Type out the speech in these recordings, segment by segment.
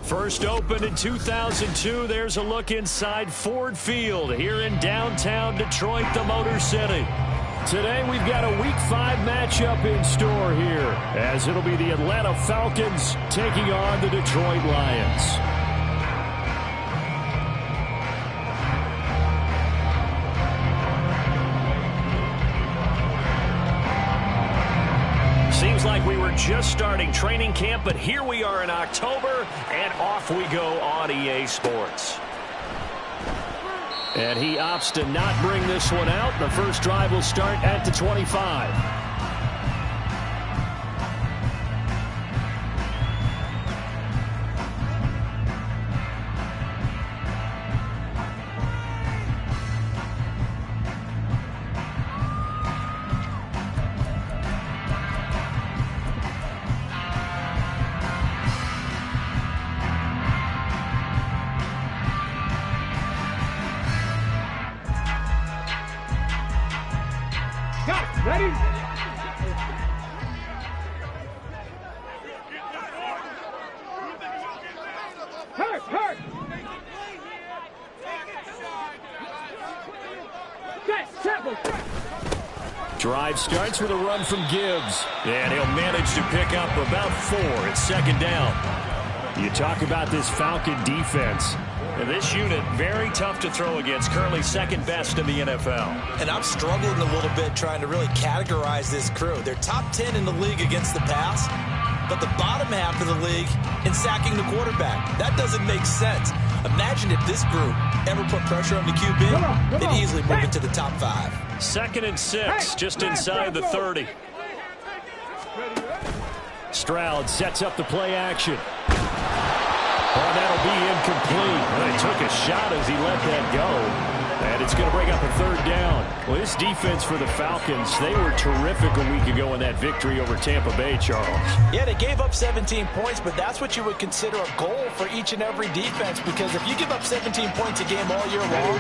First opened in 2002, there's a look inside Ford Field here in downtown Detroit, the Motor City. Today we've got a Week 5 matchup in store here, as it'll be the Atlanta Falcons taking on the Detroit Lions. Seems like we were just starting training camp, but here we are in October, and off we go on EA Sports. And he opts to not bring this one out. The first drive will start at the 25. Ready? Hurt! Drive starts with a run from Gibbs, and he'll manage to pick up about 4 at second down. You talk about this Falcon defense. And this unit, very tough to throw against, currently second best in the NFL. And I'm struggling a little bit trying to really categorize this crew. They're top 10 in the league against the pass, but the bottom half of the league in sacking the quarterback. That doesn't make sense. Imagine if this group ever put pressure on the QB, they'd easily move into the top 5. 2nd and 6, just inside the 30. Stroud sets up the play action. Oh, that'll be incomplete. Well, he took a shot as he let that go. And it's going to bring up a 3rd down. Well, this defense for the Falcons, they were terrific a week ago in that victory over Tampa Bay, Charles. Yeah, they gave up 17 points, but that's what you would consider a goal for each and every defense, because if you give up 17 points a game all year long,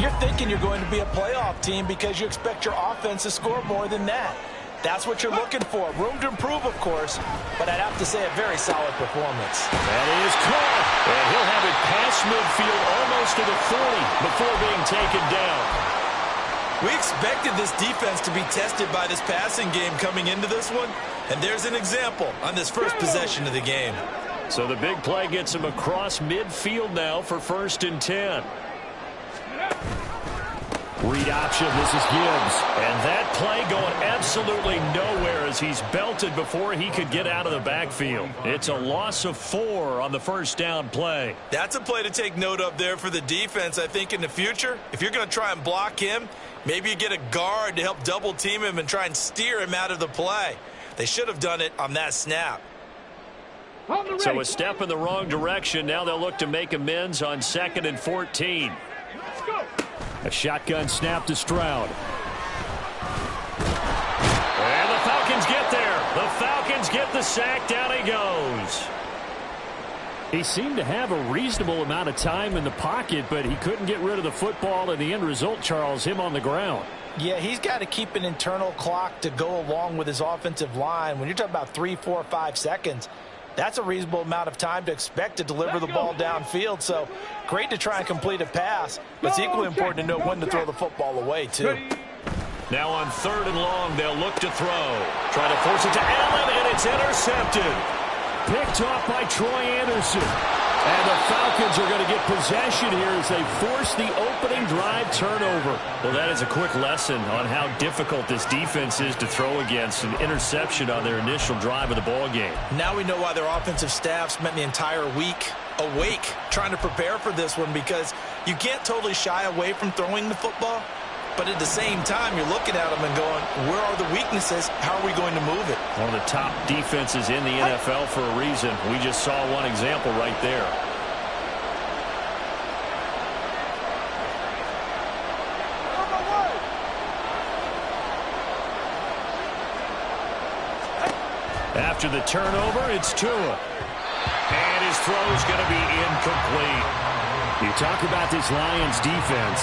you're thinking you're going to be a playoff team because you expect your offense to score more than that. That's what you're looking for. Room to improve, of course, but I'd have to say a very solid performance. That is caught. And he'll have it past midfield almost to the 40 before being taken down. We expected this defense to be tested by this passing game coming into this one, and there's an example on this first possession of the game. So the big play gets him across midfield now for 1st and 10. Read option, this is Gibbs. And that play going absolutely nowhere as he's belted before he could get out of the backfield. It's a loss of 4 on the first down play. That's a play to take note of there for the defense, I think, in the future. If you're going to try and block him, maybe you get a guard to help double team him and try and steer him out of the play. They should have done it on that snap. So a step in the wrong direction. Now they'll look to make amends on 2nd and 14. Let's go. A shotgun snap to Stroud. And the Falcons get there. The Falcons get the sack. Down he goes. He seemed to have a reasonable amount of time in the pocket, but he couldn't get rid of the football, and the end result, Charles, him on the ground. Yeah, he's got to keep an internal clock to go along with his offensive line. When you're talking about 3, 4, 5 seconds, that's a reasonable amount of time to expect to deliver the ball downfield. So great to try and complete a pass, but it's equally important to know when to throw the football away, too. Now on 3rd and long, they'll look to throw. Try to force it to Allen, and it's intercepted. Picked off by Troy Anderson. And the Falcons are going to get possession here as they force the opening drive turnover. Well, that is a quick lesson on how difficult this defense is to throw against. An interception on their initial drive of the ball game. Now we know why their offensive staff spent the entire week awake trying to prepare for this one, because you can't totally shy away from throwing the football. But at the same time, you're looking at them and going, where are the weaknesses? How are we going to move it? One of the top defenses in the NFL for a reason. We just saw one example right there. After the turnover, it's Tua. And his throw is going to be incomplete. You talk about this Lions defense.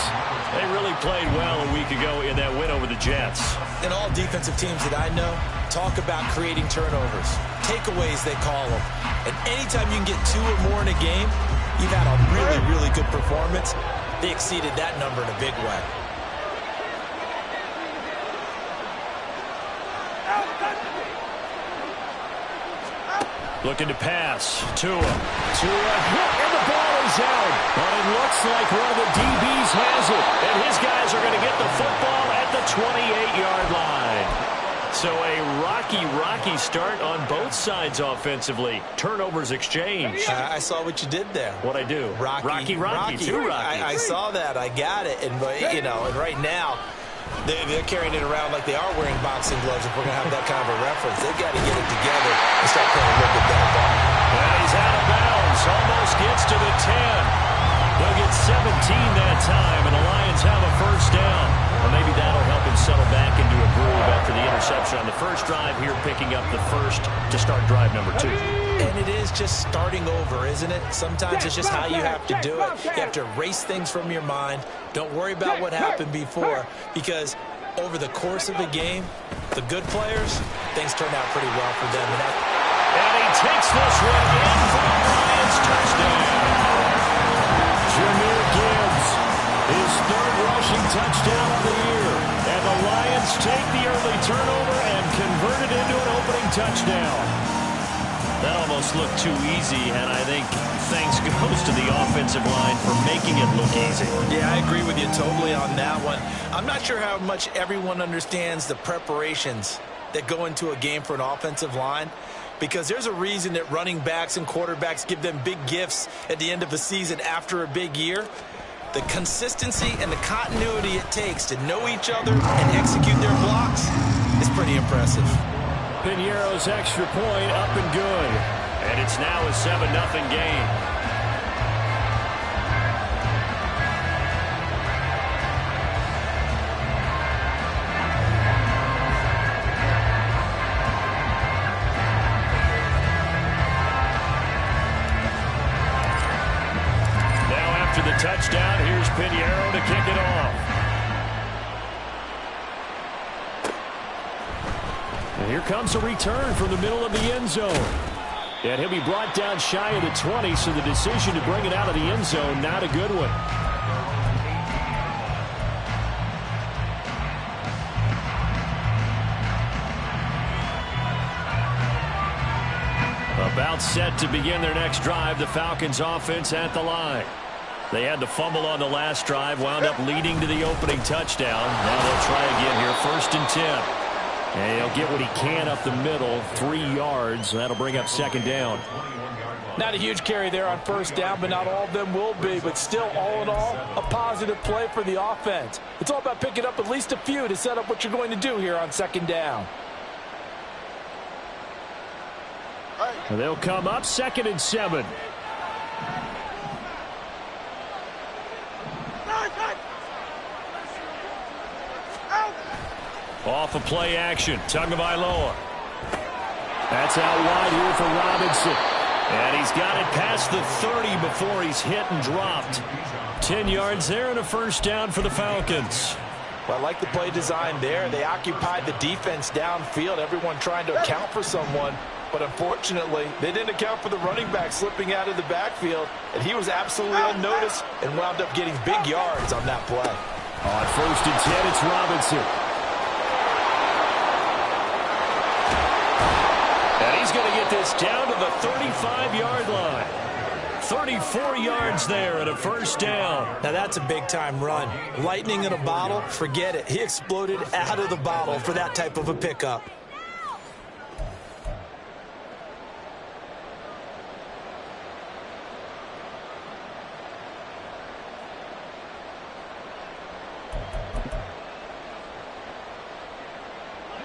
They really played well a week ago in that win over the Jets. And all defensive teams that I know talk about creating turnovers. takeaways, they call them. And anytime you can get 2 or more in a game, you've had a really, really good performance. They exceeded that number in a big way. Looking to pass. Tua hit, and the ball is out. But it looks like one of the DBs has it. And his guys are going to get the football at the 28-yard line. So a rocky start on both sides offensively. Turnovers exchanged. I saw what you did there. What'd I do? Rocky. Too rocky. I saw that. I got it. And, you know, and right now, they're carrying it around like they are wearing boxing gloves if we're going to have that kind of a reference. They've got to get it together and start playing a little bit better ball. And he's out of bounds. Almost gets to the 10. They'll get 17 that time, and the Lions have a first down. Well, maybe that'll help him settle back into a groove after the interception on the first drive here, picking up the first to start drive number 2. And it is just starting over, isn't it? Sometimes it's just how you have to do it. You have to erase things from your mind. Don't worry about what happened before, because over the course of a game, the good players, things turn out pretty well for them. And he takes this one in for the Lions touchdown. Jahmyr Gibbs, his 3rd rushing touchdown of the year. And the Lions take the early turnover and convert it into an opening touchdown. That almost looked too easy, and I think thanks goes to the offensive line for making it look easy. Yeah, I agree with you totally on that one. I'm not sure how much everyone understands the preparations that go into a game for an offensive line, because there's a reason that running backs and quarterbacks give them big gifts at the end of a season after a big year. The consistency and the continuity it takes to know each other and execute their blocks is pretty impressive. Piñeiro's extra point up and good. And it's now a 7-0 game. Touchdown. Here's Piñeiro to kick it off. And here comes a return from the middle of the end zone. And he'll be brought down shy of the 20, so the decision to bring it out of the end zone, not a good one. About set to begin their next drive, the Falcons offense at the line. They had the fumble on the last drive, wound up leading to the opening touchdown. Now they'll try again here, 1st and 10. And he'll get what he can up the middle, 3 yards. That'll bring up 2nd down. Not a huge carry there on 1st down, but not all of them will be. But still, all in all, a positive play for the offense. It's all about picking up at least a few to set up what you're going to do here on 2nd down. And they'll come up 2nd and 7. Off of play action, Tagovailoa. That's out wide here for Robinson. And he's got it past the 30 before he's hit and dropped. 10 yards there and a 1st down for the Falcons. Well, I like the play design there. They occupied the defense downfield, everyone trying to account for someone. But unfortunately, they didn't account for the running back slipping out of the backfield. And he was absolutely unnoticed and wound up getting big yards on that play. On 1st and 10, it's Robinson. And he's going to get this down to the 35-yard line. 34 yards there and a 1st down. Now that's a big-time run. Lightning in a bottle, forget it. He exploded out of the bottle for that type of a pickup.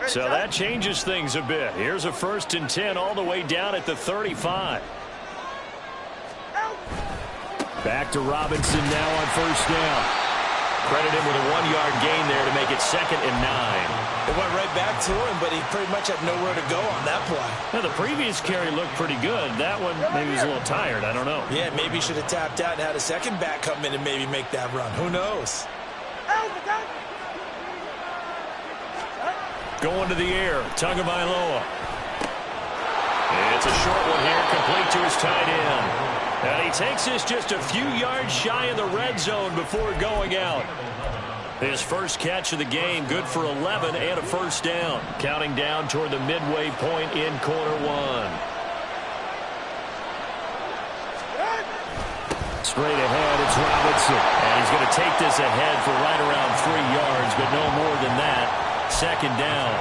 So that changes things a bit. Here's a 1st and 10 all the way down at the 35. Back to Robinson now on 1st down. Credit him with a 1-yard gain there to make it 2nd and 9. It went right back to him, but he pretty much had nowhere to go on that play. Now, the previous carry looked pretty good. That one, maybe he was a little tired. I don't know. Yeah, maybe he should have tapped out and had a second back come in and maybe make that run. Who knows? Going to the air, Tagovailoa. It's a short one here, complete to his tight end. And he takes this just a few yards shy of the red zone before going out. His first catch of the game, good for 11 and a first down. Counting down toward the midway point in quarter one. Straight ahead, it's Robinson. And he's going to take this ahead for right around 3 yards, but no more than that. Second down.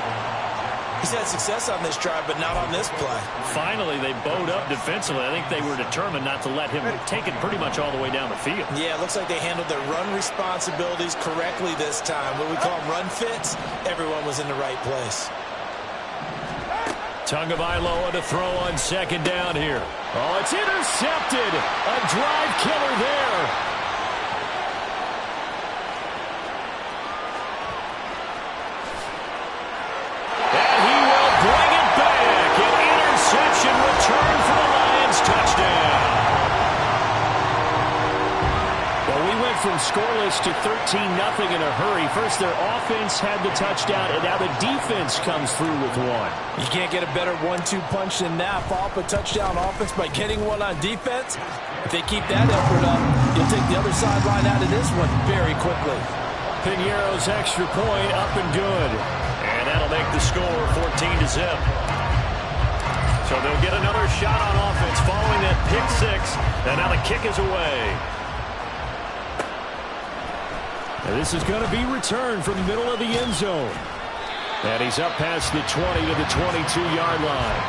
He's had success on this drive, but not on this play. Finally, they bowed up defensively. I think they were determined not to let him take it pretty much all the way down the field. Yeah, it looks like they handled their run responsibilities correctly this time. What we call them run fits, everyone was in the right place. Tagovailoa to throw on second down here. Oh, it's intercepted. A drive killer there. Return for the Lions, touchdown. Well, we went from scoreless to 13-0 in a hurry. First, their offense had the touchdown, and now the defense comes through with one. You can't get a better 1-2 punch than that. Follow up a touchdown offense by getting one on defense. If they keep that effort up, you'll take the other sideline out of this one very quickly. Piñeiro's extra point up and good. And that'll make the score 14-0. So they'll get another shot on offense following that pick six. And now the kick is away. And this is going to be returned from the middle of the end zone. And he's up past the 20 to the 22-yard line.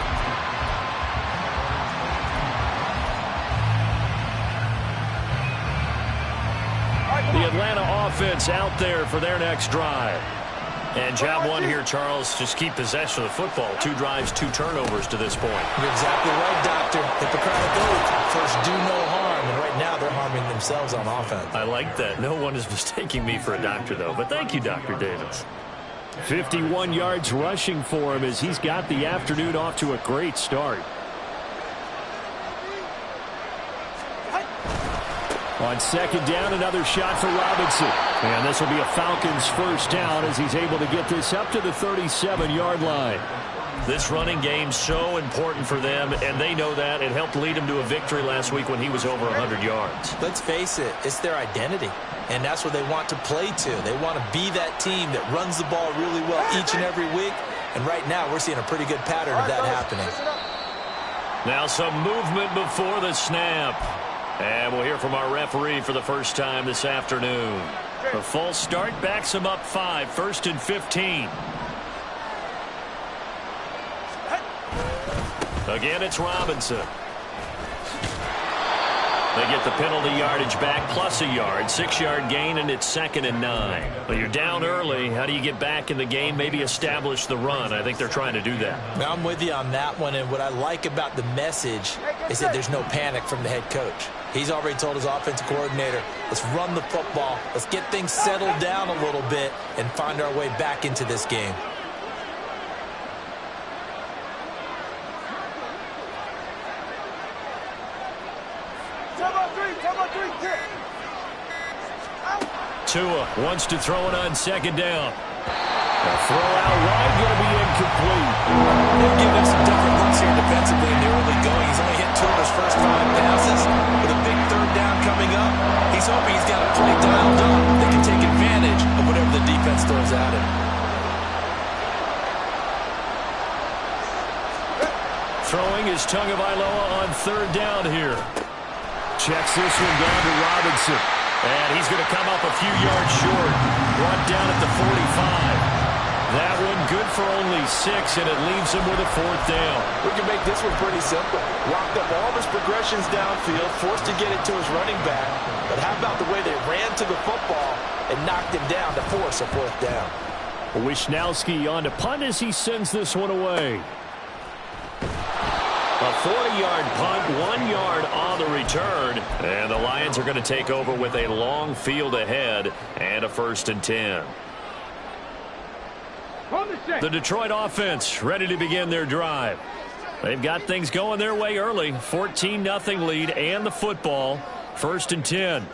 The Atlanta offense out there for their next drive. And job one here, Charles, just keep possession of the football. 2 drives, 2 turnovers to this point. You're exactly right, Doctor. Hippocratic oath. First, do no harm. And right now, they're harming themselves on offense. I like that. No one is mistaking me for a doctor, though. But thank you, Dr. Davis. 51 yards rushing for him as he's got the afternoon off to a great start. On second down, another shot for Robinson. And this will be a Falcons first down as he's able to get this up to the 37-yard line. This running game's so important for them, and they know that. It helped lead him to a victory last week when he was over 100 yards. Let's face it, it's their identity, and that's what they want to play to. They want to be that team that runs the ball really well each and every week, and right now we're seeing a pretty good pattern of that happening. Now some movement before the snap. And we'll hear from our referee for the first time this afternoon. A false start backs him up 5, 1st and 15. Again, it's Robinson. They get the penalty yardage back plus a yard, 6-yard gain, and it's 2nd and 9. But you're down early. How do you get back in the game, maybe establish the run? I think they're trying to do that. Now, I'm with you on that one, and what I like about the message is that there's no panic from the head coach. He's already told his offensive coordinator, let's run the football, let's get things settled down a little bit and find our way back into this game. Tua wants to throw it on second down. A throw out wide, going to be incomplete. They've given him some different looks here defensively in the early going. He's only hit 2 of his first 5 passes. With a big 3rd down coming up, he's hoping he's got a play dialed up that can take advantage of whatever the defense throws at him. Throwing is Tagovailoa on 3rd down here. Checks this one down to Robinson. And he's going to come up a few yards short. Brought down at the 45. That one good for only 6, and it leaves him with a 4th down. We can make this one pretty simple. Locked up all of his progressions downfield, forced to get it to his running back. But how about the way they ran to the football and knocked him down to force a 4th down? Wisnowski on to punt as he sends this one away. A 40-yard punt, 1 yard on the return. And the Lions are going to take over with a long field ahead and a 1st and 10. The Detroit offense ready to begin their drive. They've got things going their way early. 14-0 lead and the football. 1st and 10.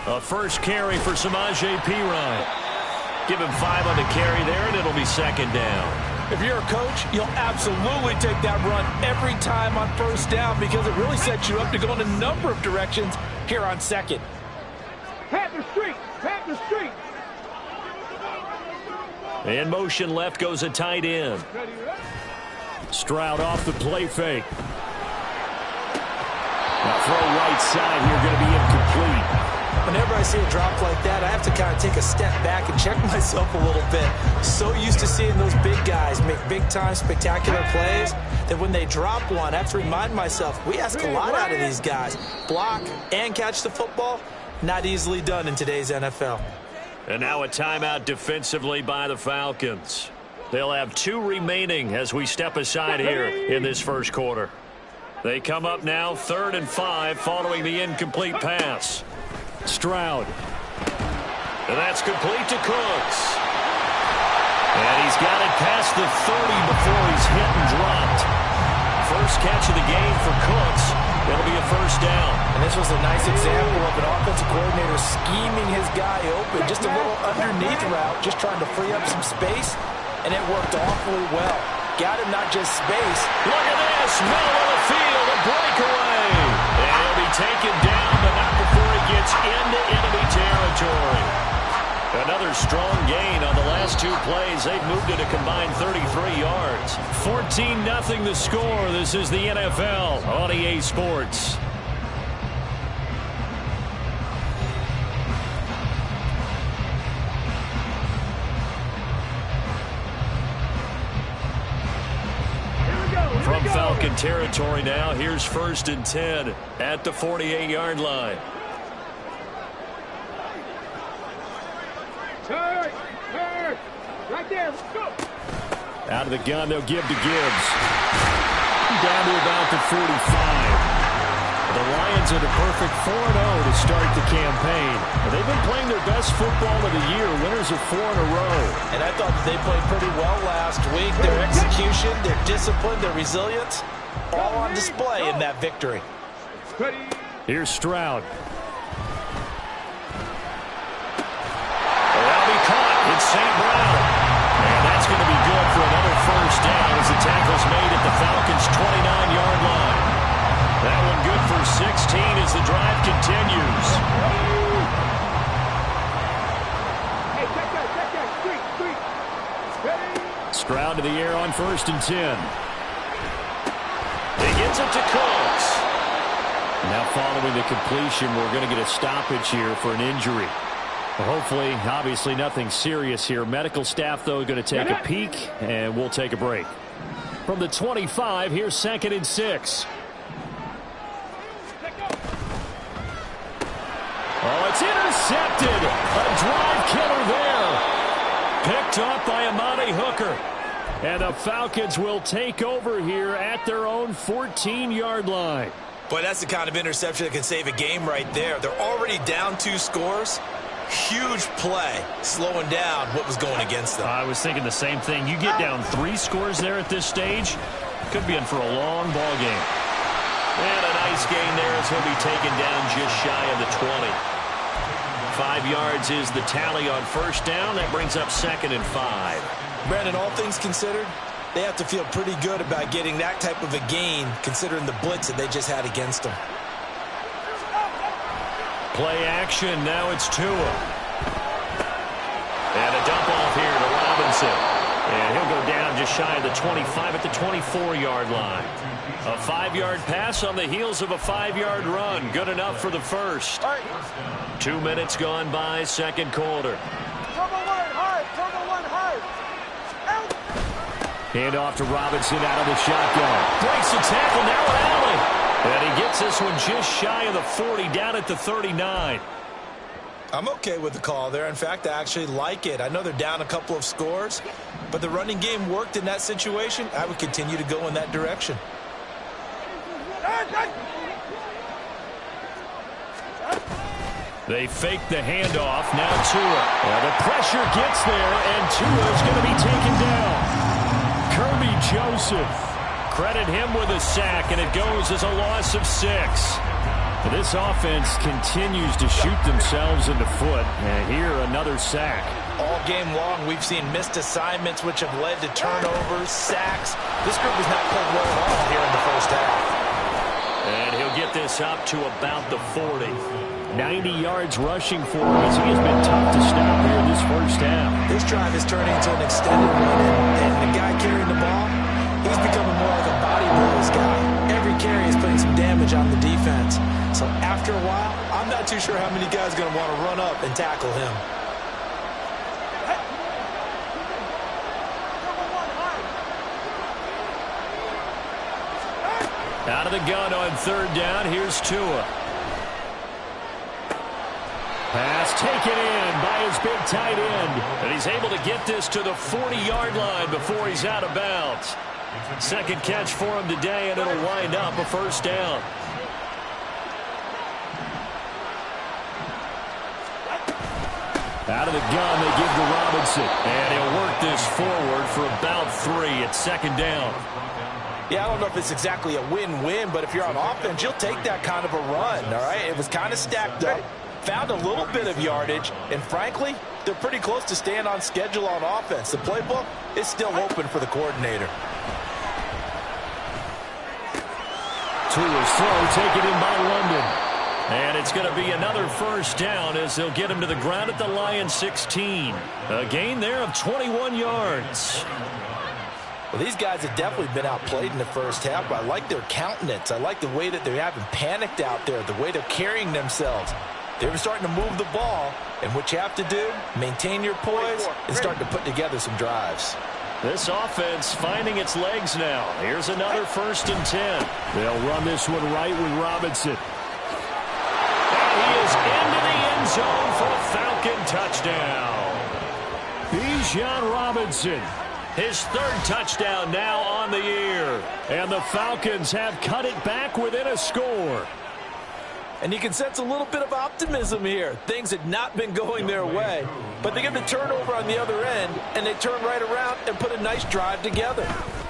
A first carry for Samaje Perine. Give him 5 on the carry there, and it'll be 2nd down. If you're a coach, you'll absolutely take that run every time on first down because it really sets you up to go in a number of directions here on second. Panther Street! Panther Street! In motion left goes a tight end. Stroud off the play fake. Now throw right side here, going to be incomplete. Whenever I see a drop like that, I have to kind of take a step back and check myself a little bit. So used to seeing those big guys make big-time spectacular plays that when they drop one, I have to remind myself, we ask a lot out of these guys. Block and catch the football, not easily done in today's NFL. And now a timeout defensively by the Falcons. They'll have 2 remaining as we step aside here in this first quarter. They come up now 3rd and 5 following the incomplete pass. Stroud. And that's complete to Cooks. And he's got it past the 30 before he's hit and dropped. First catch of the game for Cooks. It'll be a first down. And this was a nice example of an offensive coordinator scheming his guy open. Just a little underneath route, just trying to free up some space. And it worked awfully well. Got him not just space. Look at this. Middle of the field. A breakaway. And he'll be taken down, but not before he gets into enemy territory. Another strong gain on the last 2 plays. They've moved it a combined 33 yards. 14-0 the score. This is the NFL on EA Sports. From Falcon territory now, here's 1st and 10 at the 48-yard line. Hurry! Hurry! Right there, let's go! Out of the gun, they'll give to Gibbs. Down to about the 45. The Lions are the perfect 4-0 to start the campaign. They've been playing their best football of the year. Winners of 4 in a row. And I thought that they played pretty well last week. Their execution, their discipline, their resilience, all on display in that victory. Here's Stroud. That'll be caught. It's St. Brown. And that's going to be good for another first down as the tackle's made at the Falcons' 29-yard line. That one good for 16 as the drive continues. Hey, check that, street. Ready? Stroud to the air on 1st and 10. He gets it to Cooks. Now following the completion, we're going to get a stoppage here for an injury. Hopefully, obviously nothing serious here. Medical staff, though, going to take a peek, and we'll take a break. From the 25, here's 2nd and 6. Oh, it's intercepted. A drive killer there. Picked off by Amani Hooker. And the Falcons will take over here at their own 14-yard line. Boy, that's the kind of interception that can save a game right there. They're already down 2 scores. Huge play, slowing down what was going against them. I was thinking the same thing. You get down 3 scores there at this stage, could be in for a long ball game. And a nice gain there as he'll be taken down just shy of the 20. 5 yards is the tally on first down. That brings up 2nd and 5. Brandon, all things considered, they have to feel pretty good about getting that type of a gain, considering the blitz that they just had against them. Play action. Now it's Tua. And a dump off here to Robinson. And he'll go down just shy of the 25 at the 24-yard line. A 5-yard pass on the heels of a 5-yard run. Good enough for the first. 2 minutes gone by, second quarter. Hand off to Robinson out of the shotgun. Breaks the tackle, now an alley. And he gets this one just shy of the 40, down at the 39. I'm okay with the call there. In fact, I actually like it. I know they're down a couple of scores, but the running game worked in that situation. I would continue to go in that direction. They fake the handoff. Now Tua. The pressure gets there, and Tua is going to be taken down. Kirby Joseph. Credit him with a sack, and it goes as a loss of 6. This offense continues to shoot themselves in the foot. And here, another sack. All game long, we've seen missed assignments, which have led to turnovers, sacks. This group has not played well at all here in the first half. And he'll get this up to about the 40. 90 yards rushing for him as he has been tough to stop here in this first half. This drive is turning into an extended one, and the guy carrying the ball, he's becoming more like a body blows guy. Every carry is putting some damage on the defense. So after a while, I'm not too sure how many guys are going to want to run up and tackle him. Out of the gun on third down. Here's Tua. Pass taken in by his big tight end. And he's able to get this to the 40-yard line before he's out of bounds. Second catch for him today, and it'll wind up a first down. Out of the gun, they give to Robinson. And he'll work this forward for about 3 at second down. Yeah, I don't know if it's exactly a win-win, but if you're on offense, you'll take that kind of a run, all right? It was kind of stacked up, found a little bit of yardage, and frankly, they're pretty close to staying on schedule on offense. The playbook is still open for the coordinator. Tua's throw taken in by London. And it's going to be another first down as they'll get him to the ground at the Lions 16. A gain there of 21 yards. Well, these guys have definitely been outplayed in the first half, but I like their countenance. I like the way that they haven't panicked out there, the way they're carrying themselves. They're starting to move the ball, and what you have to do, maintain your poise and start to put together some drives. This offense finding its legs now. Here's another 1st and 10. They'll run this one right with Robinson. And he is into the end zone for a Falcon touchdown. Bijan Robinson. His 3rd touchdown now on the year. And the Falcons have cut it back within a score. And you can sense a little bit of optimism here. Things had not been going their way, but they get the turnover on the other end, and they turn right around and put a nice drive together.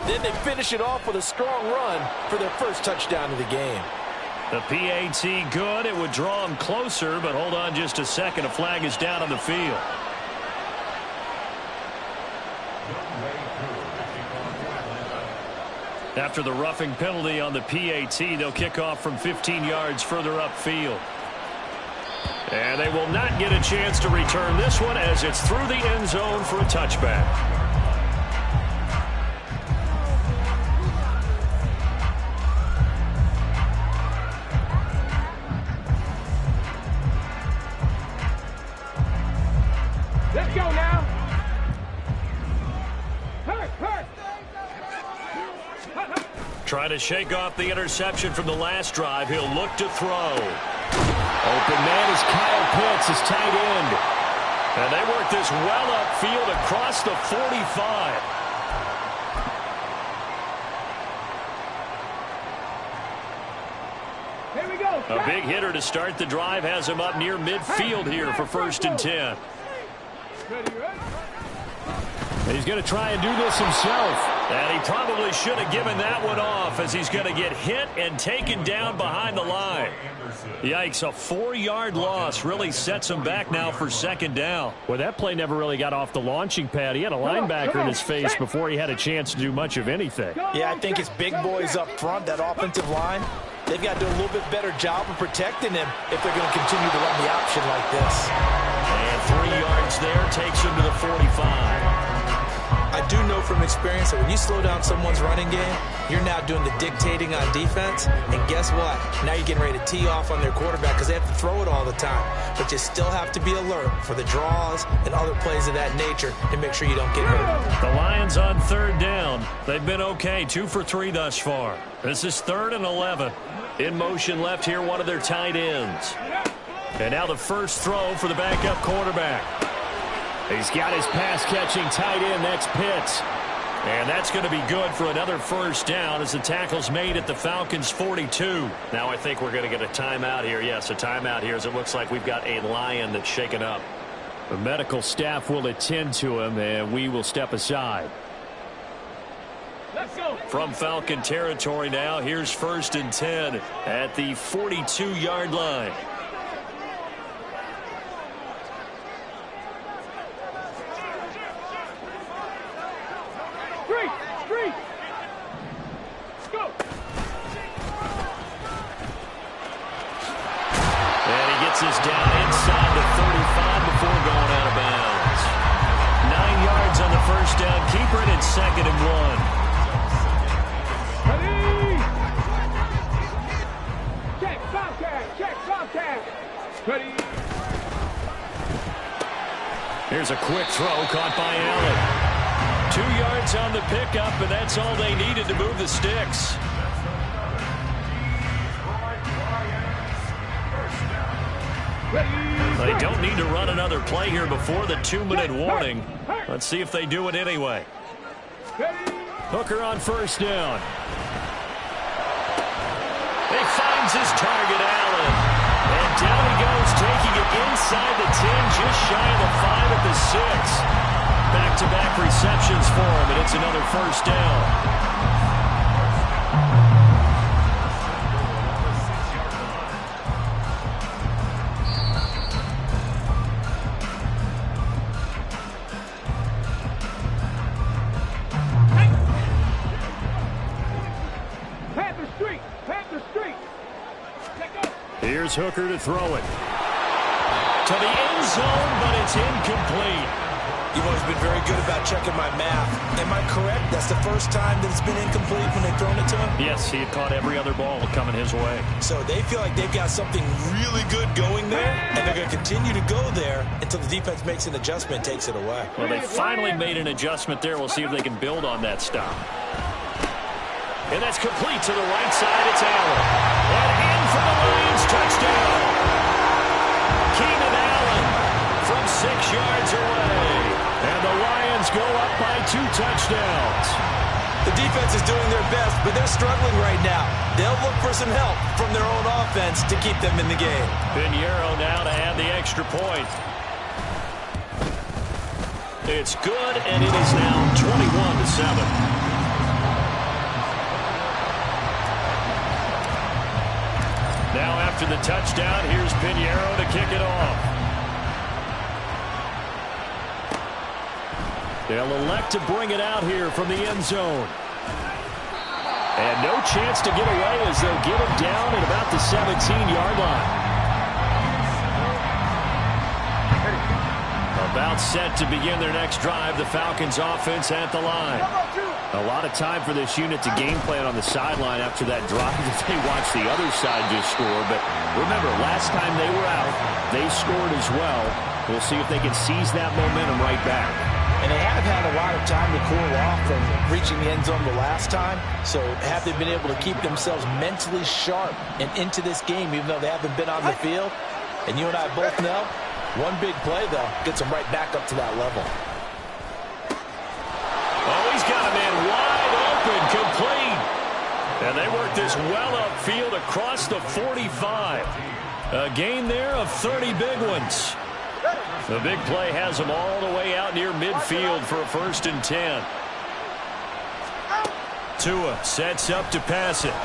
Then they finish it off with a strong run for their 1st touchdown of the game. The PAT good. It would draw them closer, but hold on just a second. A flag is down on the field. After the roughing penalty on the PAT, they'll kick off from 15 yards further upfield. And they will not get a chance to return this one as it's through the end zone for a touchback. Let's go now. Hurt. Trying to shake off the interception from the last drive. He'll look to throw. Open man is Kyle Pitts, his tight end. And they work this well upfield across the 45. Here we go. A big hitter to start the drive has him up near midfield here for 1st and 10. And he's going to try and do this himself. And he probably should have given that one off as he's going to get hit and taken down behind the line. Yikes, a 4-yard loss really sets him back now for 2nd down. Well, that play never really got off the launching pad. He had a linebacker in his face before he had a chance to do much of anything. Yeah, I think it's big boys up front, that offensive line. They've got to do a little bit better job of protecting him if they're going to continue to run the option like this. And 3 yards there takes him to the 45. I do know from experience that when you slow down someone's running game, you're now doing the dictating on defense. And guess what? Now you're getting ready to tee off on their quarterback because they have to throw it all the time. But you still have to be alert for the draws and other plays of that nature to make sure you don't get hurt. The Lions on 3rd down. They've been okay, 2 for 3 thus far. This is 3rd and 11. In motion left here, one of their tight ends. And now the first throw for the backup quarterback. He's got his pass-catching tight end. That's Pitts. And that's going to be good for another first down as the tackle's made at the Falcons' 42. Now I think we're going to get a timeout here. Yes, a timeout here as it looks like we've got a Lion that's shaken up. The medical staff will attend to him, and we will step aside. Let's go. From Falcon territory now, here's 1st and 10 at the 42-yard line. touchdown keeper, and it's 2nd and 1. Ready? Check, Bobcat. Check, Bobcat. Ready? Here's a quick throw caught by Allen. 2 yards on the pickup, and that's all they needed to move the sticks. They don't need to run another play here before the 2-minute warning. Let's see if they do it anyway. Hooker on 1st down. He finds his target, Allen. And down he goes, taking it inside the 10, just shy of the 5 at the 6. Back-to-back receptions for him, and it's another 1st down. Here's Hooker to throw it. To the end zone, but it's incomplete. You've always been very good about checking my math. Am I correct? That's the first time that it's been incomplete when they've thrown it to him? Yes, he had caught every other ball coming his way. So they feel like they've got something really good going there, and they're going to continue to go there until the defense makes an adjustment and takes it away. Well, they finally made an adjustment there. We'll see if they can build on that stop. And that's complete to the right side. It's Allen. And in for the Lions, touchdown. Keenan Allen from 6 yards away. And the Lions go up by 2 touchdowns. The defense is doing their best, but they're struggling right now. They'll look for some help from their own offense to keep them in the game. Pinheiro now to add the extra point. It's good, and it is now 21-7. Now after the touchdown, here's Pinheiro to kick it off. They'll elect to bring it out here from the end zone. And no chance to get away as they'll get him down at about the 17-yard line. About set to begin their next drive, the Falcons offense at the line. A lot of time for this unit to game plan on the sideline after that drive that they watched the other side just score. But remember, last time they were out, they scored as well. We'll see if they can seize that momentum right back. And they have had a lot of time to cool off from reaching the end zone the last time. So have they been able to keep themselves mentally sharp and into this game, even though they haven't been on the field? And you and I both know, one big play, though, gets them right back up to that level. Oh, he's got a man wide open, complete. And they work this well upfield across the 45. A gain there of 30 big ones. The big play has them all the way out near midfield for a 1st and 10. Tua sets up to pass it.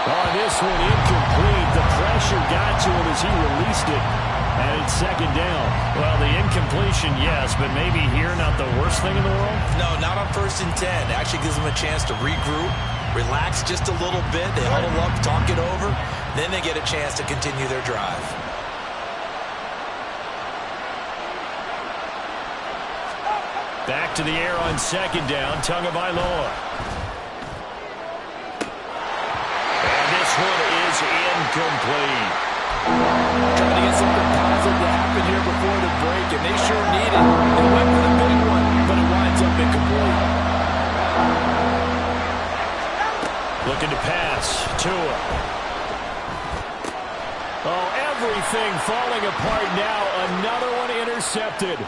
On this one, incomplete. The pressure got to him as he released it. And it's 2nd down. Well, the incompletion, yes, but maybe here not the worst thing in the world? No, not on 1st and 10. It actually gives them a chance to regroup, relax just a little bit. They huddle up, talk it over. Then they get a chance to continue their drive. Back to the air on 2nd down, Tagovailoa. One is incomplete. Trying to get something positive to happen here before the break, and they sure need it. They went for the big one, but it winds up incomplete. Looking to pass. Tua. Oh, everything falling apart now. Another one intercepted.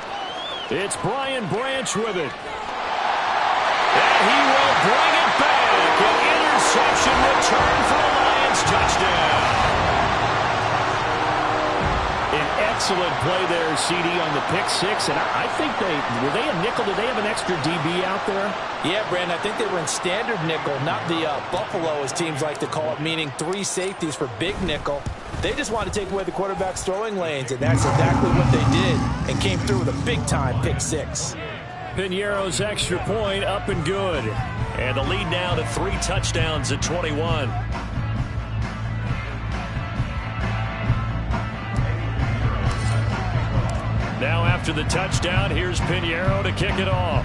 It's Brian Branch with it. And he will bring it back. An interception return for the Lions touchdown. An excellent play there, CD, on the pick 6. And I think were they a nickel? Did they have an extra DB out there? Yeah, Brandon, I think they were in standard nickel, not the Buffalo, as teams like to call it, meaning 3 safeties for big nickel. They just wanted to take away the quarterback's throwing lanes, and that's exactly what they did, and came through with a big-time pick 6. Pinheiro's extra point up and good. And the lead now to 3 touchdowns at 21. Now after the touchdown. Here's Pinheiro to kick it off.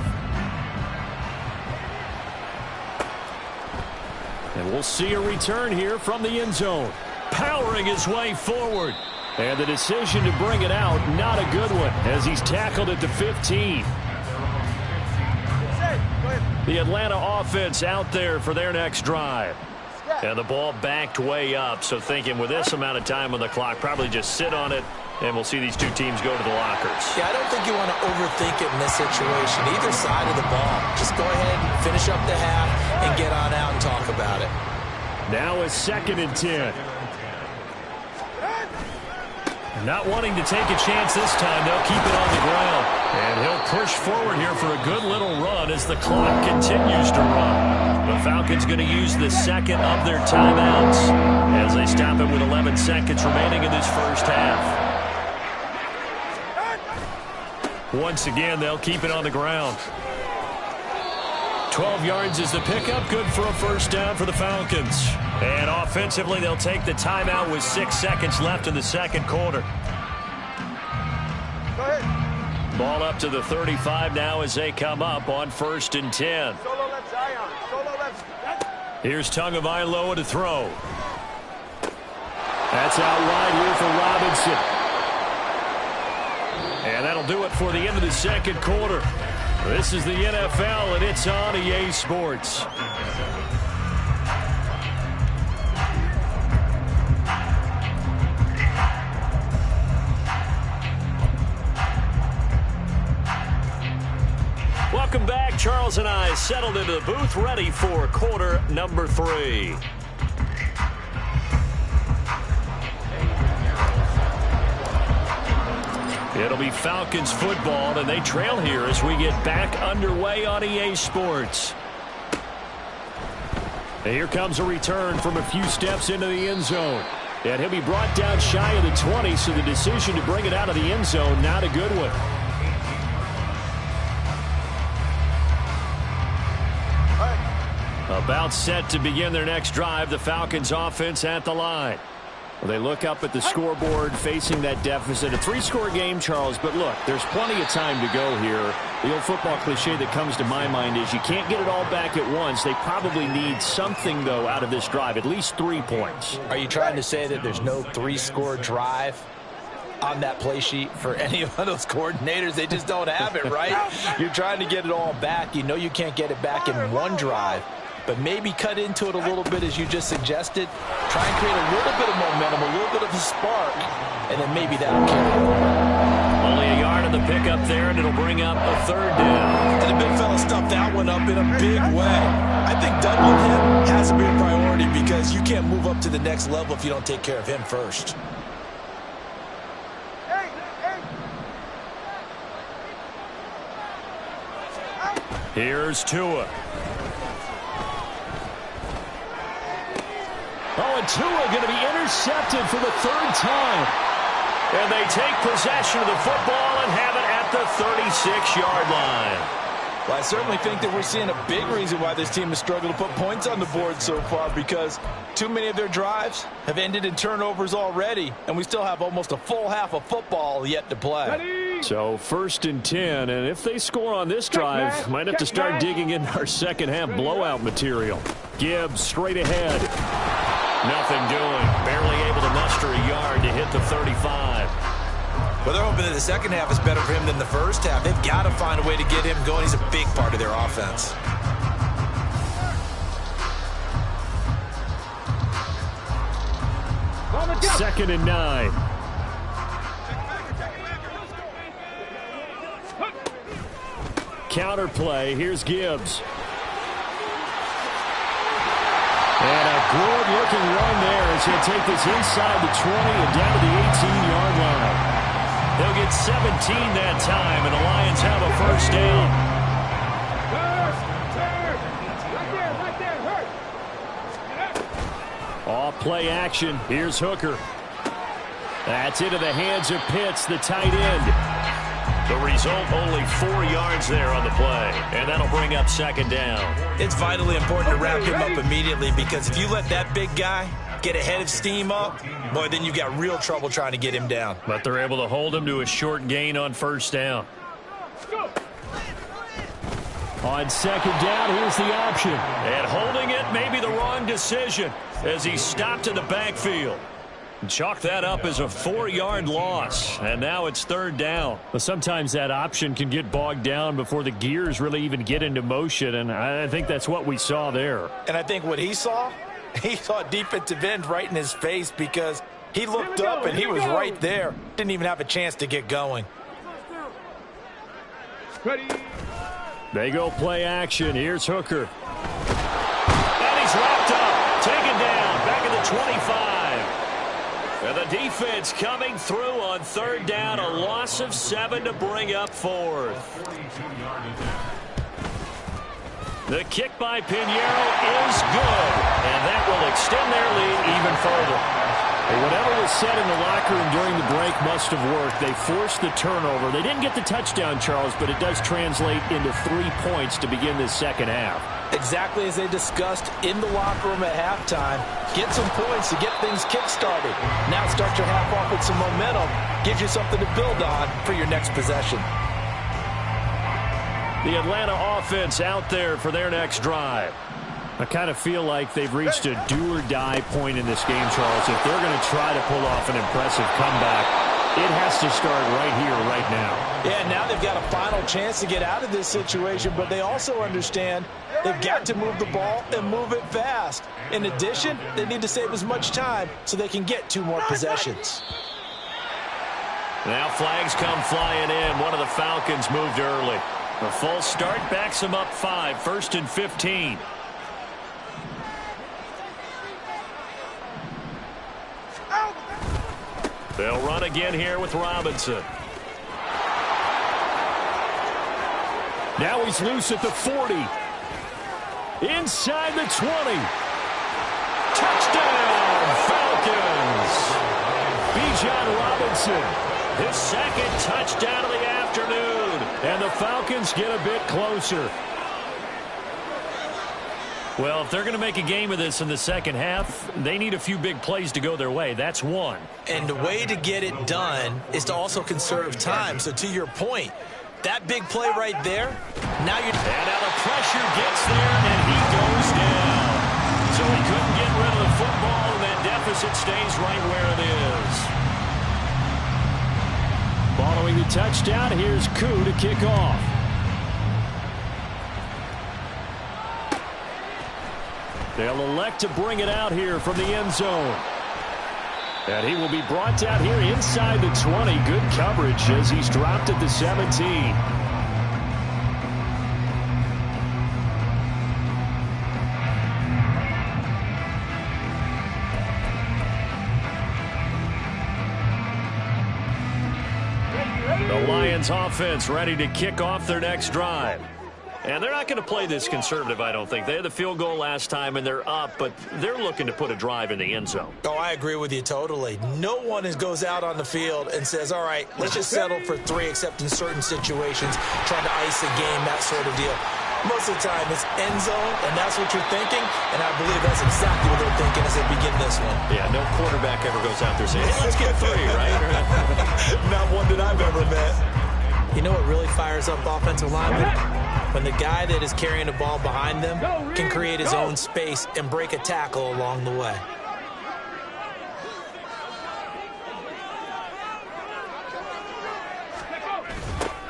And we'll see a return here from the end zone. Powering his way forward. And the decision to bring it out, not a good one, as he's tackled at the 15. The Atlanta offense out there for their next drive. And the ball backed way up, so thinking with this amount of time on the clock, probably just sit on it, and we'll see these two teams go to the lockers. Yeah, I don't think you want to overthink it in this situation, either side of the ball. Just go ahead and finish up the half and get on out and talk about it. Now a 2nd and 10. Not wanting to take a chance this time, they'll keep it on the ground. And he'll push forward here for a good little run as the clock continues to run. The Falcons going to use the 2nd of their timeouts as they stop it with 11 seconds remaining in this first half. Once again, they'll keep it on the ground. 12 yards is the pickup, good for a first down for the Falcons. And offensively, they'll take the timeout with 6 seconds left in the second quarter. Go ahead. Ball up to the 35 now as they come up on 1st and 10. Solo left, Zion. Solo left. Here's Tagovailoa to throw. That's out wide here for Robinson. And that'll do it for the end of the second quarter. This is the NFL, and it's on EA Sports. Welcome back. Charles and I settled into the booth, ready for quarter number 3. It'll be Falcons football, and they trail here as we get back underway on EA Sports. And here comes a return from a few steps into the end zone. And he'll be brought down shy of the 20, so the decision to bring it out of the end zone, not a good one. About set to begin their next drive, the Falcons offense at the line. Well, they look up at the scoreboard facing that deficit. A 3-score game, Charles, but look, there's plenty of time to go here. The old football cliche that comes to my mind is you can't get it all back at once. They probably need something, though, out of this drive, at least 3 points. Are you trying to say that there's no 3-score drive on that play sheet for any of those coordinators? They just don't have it, right? You're trying to get it all back. You know you can't get it back in one drive. But maybe cut into it a little bit as you just suggested. Try and create a little bit of momentum, a little bit of a spark, and then maybe that'll carry over. Only a yard of the pickup there, and it'll bring up a 3rd down. And the big fella stuffed that one up in a big way. I think doubling him has to be a priority because you can't move up to the next level if you don't take care of him first. Here's Tua. Oh, and Tua going to be intercepted for the 3rd time. And they take possession of the football and have it at the 36-yard line. Well, I certainly think that we're seeing a big reason why this team has struggled to put points on the board so far, because too many of their drives have ended in turnovers already, and we still have almost a full half of football yet to play. So 1st and 10, and if they score on this drive, might have to start digging into our second half blowout material. Gibbs straight ahead. Nothing doing. Barely able to muster a yard to hit the 35. Well, they're hoping that the second half is better for him than the first half. They've got to find a way to get him going. He's a big part of their offense. Second and 9. Counter play. Here's Gibbs. And a good-looking run there as he'll take this inside the 20 and down to the 18-yard line. They'll get 17 that time, and the Lions have a first down. Off play action. Here's Hooker. That's into the hands of Pitts, the tight end. The result, only 4 yards there on the play, and that'll bring up second down. It's vitally important to wrap him up immediately, because if you let that big guy get a head of steam up, boy, then you've got real trouble trying to get him down. But they're able to hold him to a short gain on first down. On second down, here's the option. And holding it may be the wrong decision as he stopped in the backfield. Chalk that up as a 4-yard loss, and now it's third down. Well, sometimes that option can get bogged down before the gears really even get into motion, and I think that's what we saw there. And I think what he saw defensive end right in his face because he looked up and he was right there. Didn't even have a chance to get going. Ready. They go play action. Here's Hooker. And he's wrapped up, taken down, back at the 25. And the defense coming through on third down, a loss of 7 to bring up fourth. The kick by Pinheiro is good, and that will extend their lead even further. Well, whatever was said in the locker room during the break must have worked. They forced the turnover. They didn't get the touchdown, Charles, but it does translate into 3 points to begin this second half. Exactly as they discussed in the locker room at halftime. Get some points to get things kick-started. Now start your half off with some momentum. Gives you something to build on for your next possession. The Atlanta offense out there for their next drive. I kind of feel like they've reached a do-or-die point in this game, Charles. If they're going to try to pull off an impressive comeback, it has to start right here, right now. Yeah, now they've got a final chance to get out of this situation, but they also understand they've got to move the ball and move it fast. In addition, they need to save as much time so they can get 2 more possessions. Now flags come flying in. One of the Falcons moved early. The full start backs them up 5, 1st and 15. They'll run again here with Robinson. Now he's loose at the 40. Inside the 20. Touchdown, Falcons! Bijan Robinson. His second touchdown of the afternoon. And the Falcons get a bit closer. Well, if they're going to make a game of this in the second half, they need a few big plays to go their way. That's one. And the way to get it done is to also conserve time. So to your point, that big play right there, now you're... And now the pressure gets there, and he goes down. So he couldn't get rid of the football, and that deficit stays right where it is. Following the touchdown, here's Koo to kick off. They'll elect to bring it out here from the end zone. And he will be brought down here inside the 20. Good coverage as he's dropped at the 17. The Lions offense ready to kick off their next drive. And they're not going to play this conservative, I don't think. They had the field goal last time, and they're up, but they're looking to put a drive in the end zone. Oh, I agree with you totally. No one goes out on the field and says, all right, let's just settle for 3, except in certain situations, trying to ice a game, that sort of deal. Most of the time, it's end zone, and that's what you're thinking, and I believe that's exactly what they're thinking as they begin this one. Yeah, no quarterback ever goes out there saying, hey, let's get 3, right? Not one that I've ever met. You know what really fires up offensive linemen? When the guy that is carrying the ball behind them can create his own space and break a tackle along the way.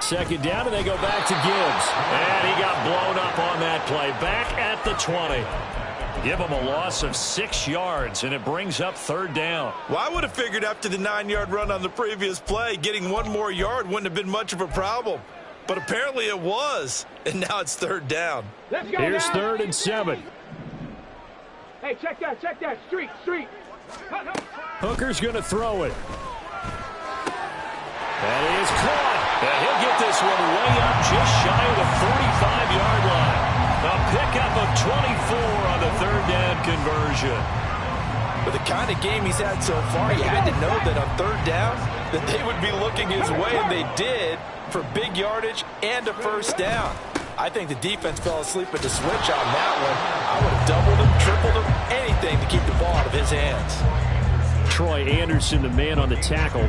Second down, and they go back to Gibbs. And he got blown up on that play. Back at the 20. Give him a loss of 6 yards, and it brings up third down. Well, I would have figured after the 9-yard run on the previous play, getting 1 more yard wouldn't have been much of a problem. But apparently it was, and now it's third down. Let's go. Here's now. 3rd and 7. Hey, check that. Street. Hooker's going to throw it. That is caught. And he'll get this one way up just shy of the 45-yard line. A pickup of 24 on the third down conversion. With the kind of game he's had so far, you had to know that on third down that they would be looking his way, and they did, for big yardage and a first down. I think the defense fell asleep at the switch on that one. I would have doubled him, tripled him, anything everything to keep the ball out of his hands. Troy Anderson, the man on the tackle.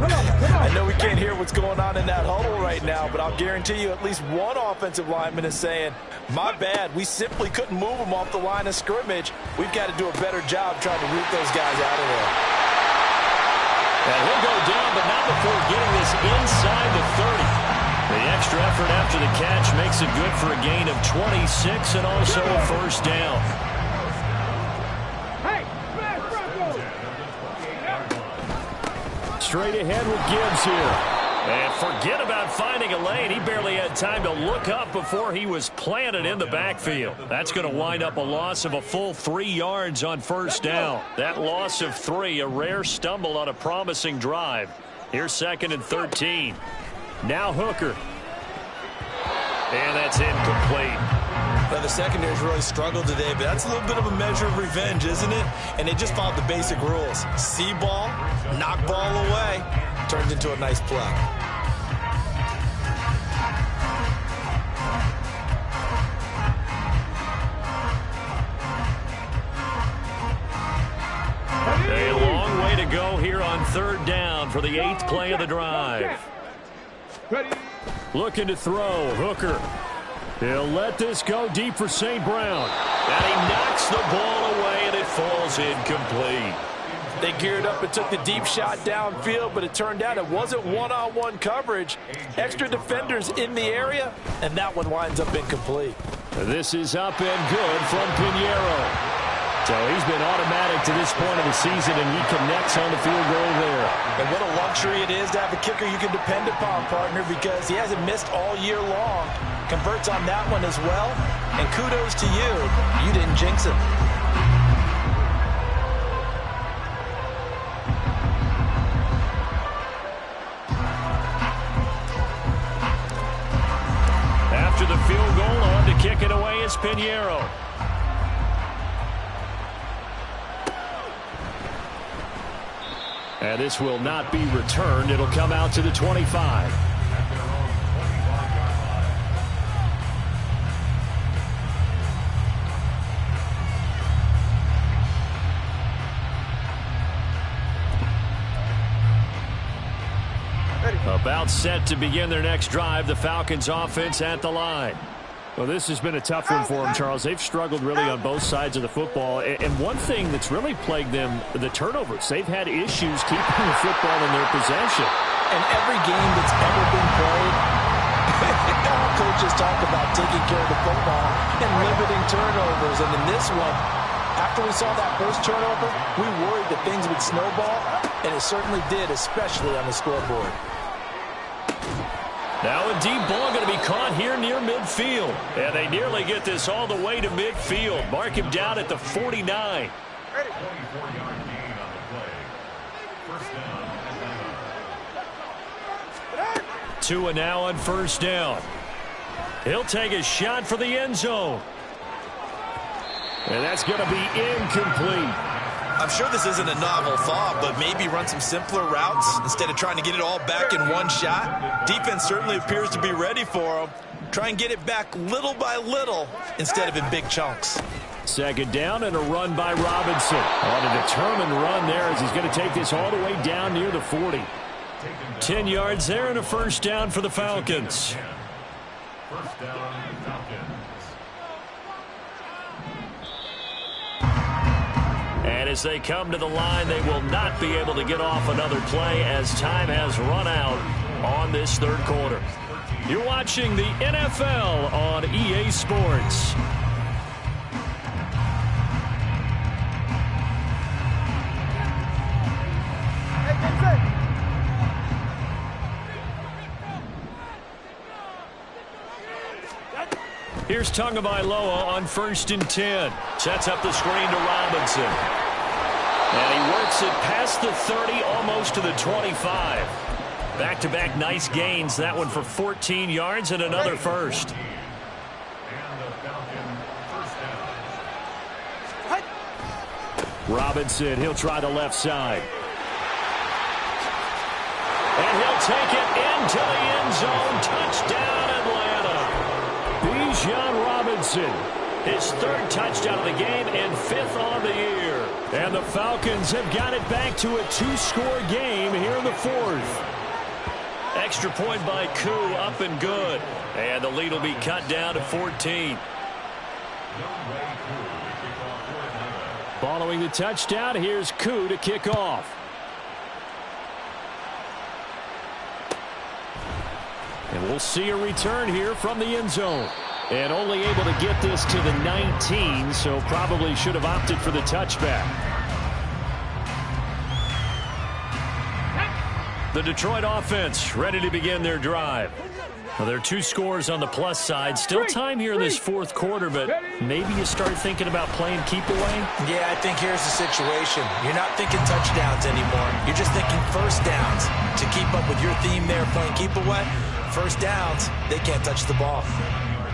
I know we can't hear what's going on in that huddle right now, but I'll guarantee you at least one offensive lineman is saying, my bad, we simply couldn't move them off the line of scrimmage. We've got to do a better job trying to root those guys out of there. And he'll go down, but not before getting this inside the 30. The extra effort after the catch makes it good for a gain of 26 and also a first down. Straight ahead with Gibbs here. And forget about finding a lane. He barely had time to look up before he was planted in the backfield. That's going to wind up a loss of a full 3 yards on first down. That loss of 3, a rare stumble on a promising drive. Here's 2nd and 13. Now Hooker. And that's incomplete. Well, the secondary's really struggled today, but that's a little bit of a measure of revenge, isn't it? And they just followed the basic rules. See ball, knock ball away, turned into a nice play. A long way to go here on 3rd down for the 8th play of the drive. Looking to throw. Hooker. He'll let this go deep for St. Brown. And he knocks the ball away, and it falls incomplete. They geared up and took the deep shot downfield, but it turned out it wasn't one-on-one coverage. Extra defenders in the area, and that one winds up incomplete. This is up and good from Pinheiro. So he's been automatic to this point of the season, and he connects on the field goal there. And what a luxury it is to have a kicker you can depend upon, partner, because he hasn't missed all year long. Converts on that one as well, and kudos to you. You didn't jinx him. After the field goal, on to kick it away is Pinheiro. And this will not be returned. It'll come out to the 25. About set to begin their next drive. The Falcons offense at the line. Well, this has been a tough one for them, Charles. They've struggled really on both sides of the football. And one thing that's really plagued them, the turnovers. They've had issues keeping the football in their possession. And every game that's ever been played, all coaches talk about taking care of the football and limiting turnovers. And in this one, after we saw that first turnover, we worried that things would snowball, and it certainly did, especially on the scoreboard. Now a deep ball going to be caught here near midfield. And they nearly get this all the way to midfield. Mark him down at the 49. 24-yard gain on the play. First down. Tua now on first down. He'll take a shot for the end zone. And that's going to be incomplete. I'm sure this isn't a novel thought, but maybe run some simpler routes instead of trying to get it all back in one shot. Defense certainly appears to be ready for him. Try and get it back little by little instead of in big chunks. 2nd down and a run by Robinson. On a determined run there as he's going to take this all the way down near the 40. 10 yards there and a first down for the Falcons. First down, Falcons. And as they come to the line, they will not be able to get off another play as time has run out on this 3rd quarter. You're watching the NFL on EA Sports. Here's Tagovailoa on 1st and 10. Sets up the screen to Robinson. And he works it past the 30, almost to the 25. Back-to-back nice gains. That one for 14 yards and another first. Robinson, he'll try the left side. And he'll take it into the end zone. Touchdown, Atlanta. Bijan Robinson His third touchdown of the game and 5th on the year. And the Falcons have got it back to a 2-score game here in the 4th. Extra point by Koo, up and good. And the lead will be cut down to 14. Following the touchdown, here's Koo to kick off. And we'll see a return here from the end zone. And only able to get this to the 19, so probably should have opted for the touchback. The Detroit offense ready to begin their drive. Well, there are 2 scores on the plus side. Still time here in this 4th quarter, but maybe you start thinking about playing keep away? Yeah, I think here's the situation. You're not thinking touchdowns anymore. You're just thinking first downs. To keep up with your theme there, playing keep away, first downs, they can't touch the ball.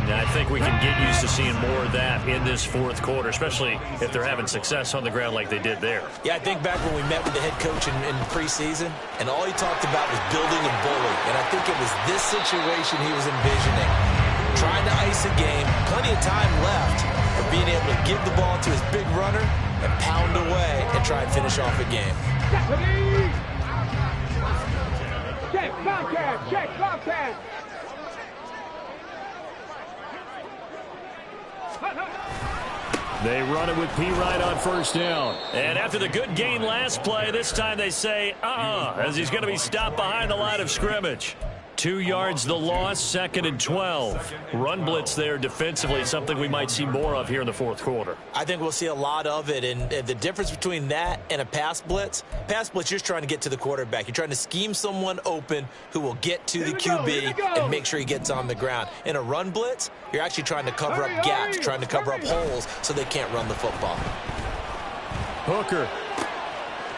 Now, I think we can get used to seeing more of that in this 4th quarter, especially if they're having success on the ground like they did there. Yeah, I think back when we met with the head coach in preseason, and all he talked about was building a bully. And I think it was this situation he was envisioning. Trying to ice a game, plenty of time left, but being able to give the ball to his big runner and pound away and try and finish off a game. Check, Bobcat, check, Bobcat. They run it with P. Wright on first down. And after the good gain last play, this time they say, as he's going to be stopped behind the line of scrimmage. 2 yards the loss, 2nd and 12. Run blitz there defensively, something we might see more of here in the 4th quarter. I think we'll see a lot of it, and the difference between that and a pass blitz, you're just trying to get to the quarterback. You're trying to scheme someone open who will get to the QB and make sure he gets on the ground. In a run blitz, you're actually trying to cover up gaps, trying to cover up holes so they can't run the football. Hooker.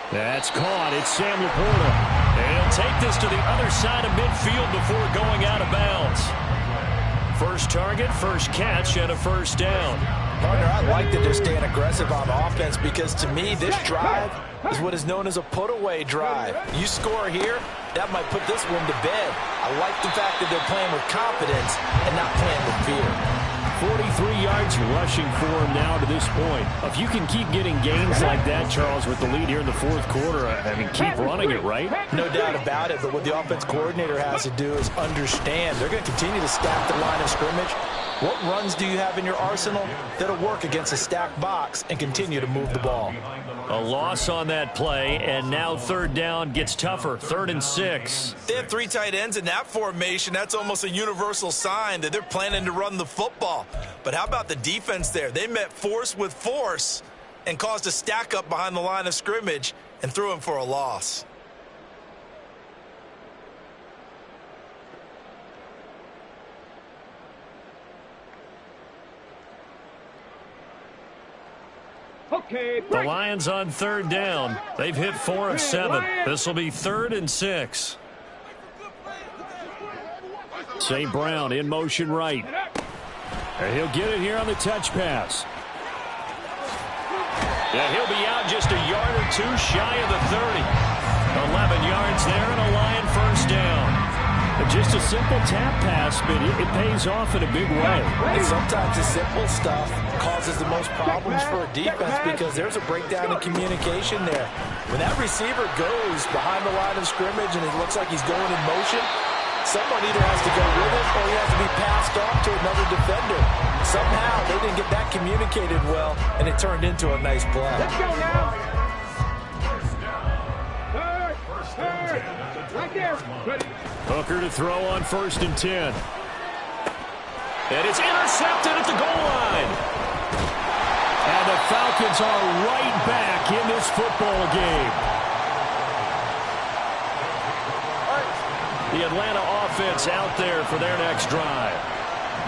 That's caught. It's Sam Laporta. And he'll take this to the other side of midfield before going out of bounds. First target, first catch, and a first down. Partner, I like that they're staying aggressive on offense because, to me, this drive is what is known as a put-away drive. You score here, that might put this one to bed. I like the fact that they're playing with confidence and not playing with fear. 43 yards rushing for him now to this point. If you can keep getting gains like that, Charles, with the lead here in the 4th quarter, I mean, keep running it, right? No doubt about it, but what the offense coordinator has to do is understand they're going to continue to stack the line of scrimmage. What runs do you have in your arsenal that'll work against a stacked box and continue to move the ball? A loss on that play, and now 3rd down gets tougher, 3rd and 6. They have 3 tight ends in that formation. That's almost a universal sign that they're planning to run the football. But how about the defense there? They met force with force and caused a stack up behind the line of scrimmage and threw him for a loss. Okay, The Lions on 3rd down. They've hit 4 of 7. This will be 3rd and 6. St. Brown in motion right. And he'll get it here on the touch pass. Yeah, he'll be out just a yard or 2 shy of the 30. 11 yards there and a Lion first down. Just a simple tap pass, but it pays off in a big way. And sometimes the simple stuff causes the most problems for a defense because there's a breakdown in communication there. When that receiver goes behind the line of scrimmage and it looks like he's going in motion, someone either has to go with it or he has to be passed off to another defender. Somehow they didn't get that communicated well, and it turned into a nice play. let's go now. Third. Right there. Ready. Hooker to throw on 1st and 10. And it's intercepted at the goal line. And the Falcons are right back in this football game. The Atlanta offense out there for their next drive.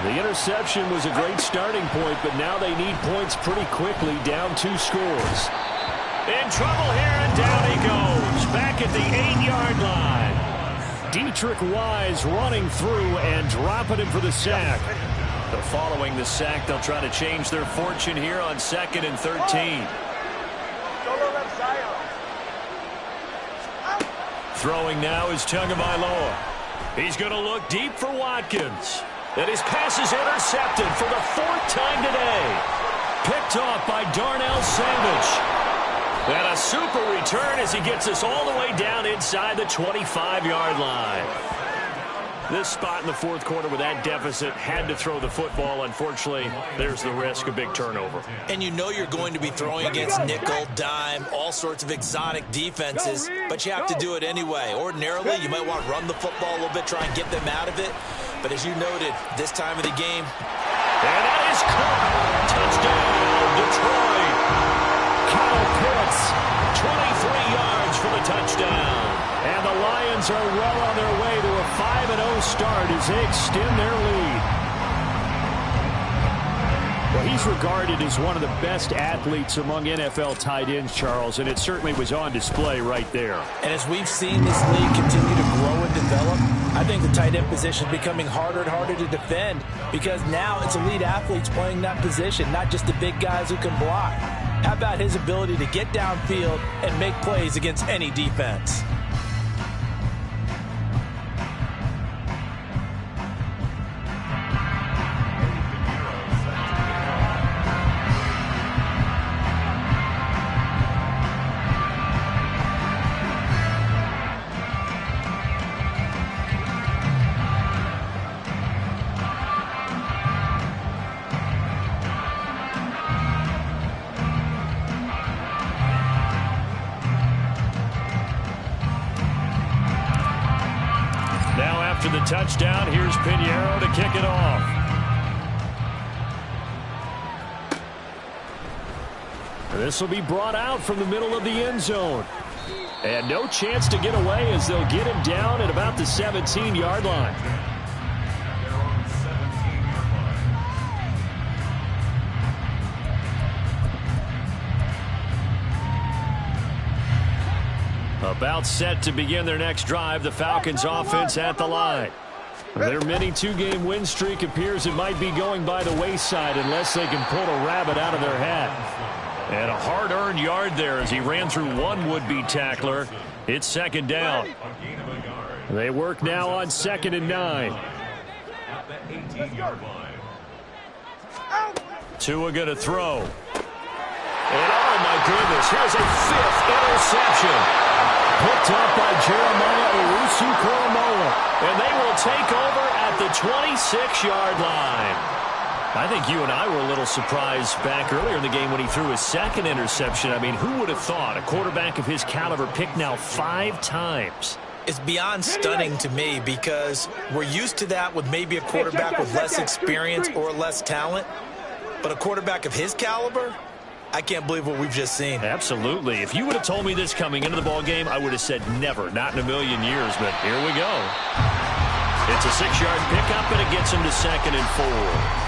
The interception was a great starting point, but now they need points pretty quickly, down 2 scores. In trouble here, and down he goes. Back at the 8-yard line. Dietrich Wise running through and dropping him for the sack. But following the sack, they'll try to change their fortune here on 2nd and 13. Throwing now is Tagovailoa. He's going to look deep for Watkins. And his pass is intercepted for the 4th time today. Picked off by Darnell Savage. And a super return as he gets us all the way down inside the 25-yard line. This spot in the 4th quarter with that deficit had to throw the football. Unfortunately, there's the risk of big turnover. And you know you're going to be throwing against nickel, dime, all sorts of exotic defenses, but you have to do it anyway. Ordinarily, you might want to run the football a little bit, try and get them out of it. But as you noted, this time of the game. And that is caught. Touchdown, Detroit. Kyle Pitts, 23 yards for the touchdown. And the Lions are well on their way to a 5-0 start as they extend their lead. Well, he's regarded as one of the best athletes among NFL tight ends, Charles, and it certainly was on display right there. And as we've seen this league continue to grow and develop, I think the tight end position is becoming harder and harder to defend because now it's elite athletes playing that position, not just the big guys who can block. How about his ability to get downfield and make plays against any defense? After the touchdown, here's Pinheiro to kick it off. This will be brought out from the middle of the end zone. And no chance to get away as they'll get him down at about the 17-yard line. About set to begin their next drive, the Falcons offense at the line. Their mini two-game win streak appears it might be going by the wayside unless they can pull a rabbit out of their hat. And a hard-earned yard there as he ran through one would-be tackler. It's 2nd down. They work now on 2nd and 9. Tua going to throw. And oh my goodness, here's a 5th interception. Picked up by Jeremiah Owusu-Koramoah. And they will take over at the 26-yard line. I think you and I were a little surprised back earlier in the game when he threw his 2nd interception. I mean, who would have thought a quarterback of his caliber picked now 5 times? It's beyond stunning to me because we're used to that with maybe a quarterback with less experience or less talent. But a quarterback of his caliber, I can't believe what we've just seen. Absolutely. If you would have told me this coming into the ball game, I would have said never, not in a million years. But here we go. It's a 6-yard pickup, and it gets him to 2nd and 4.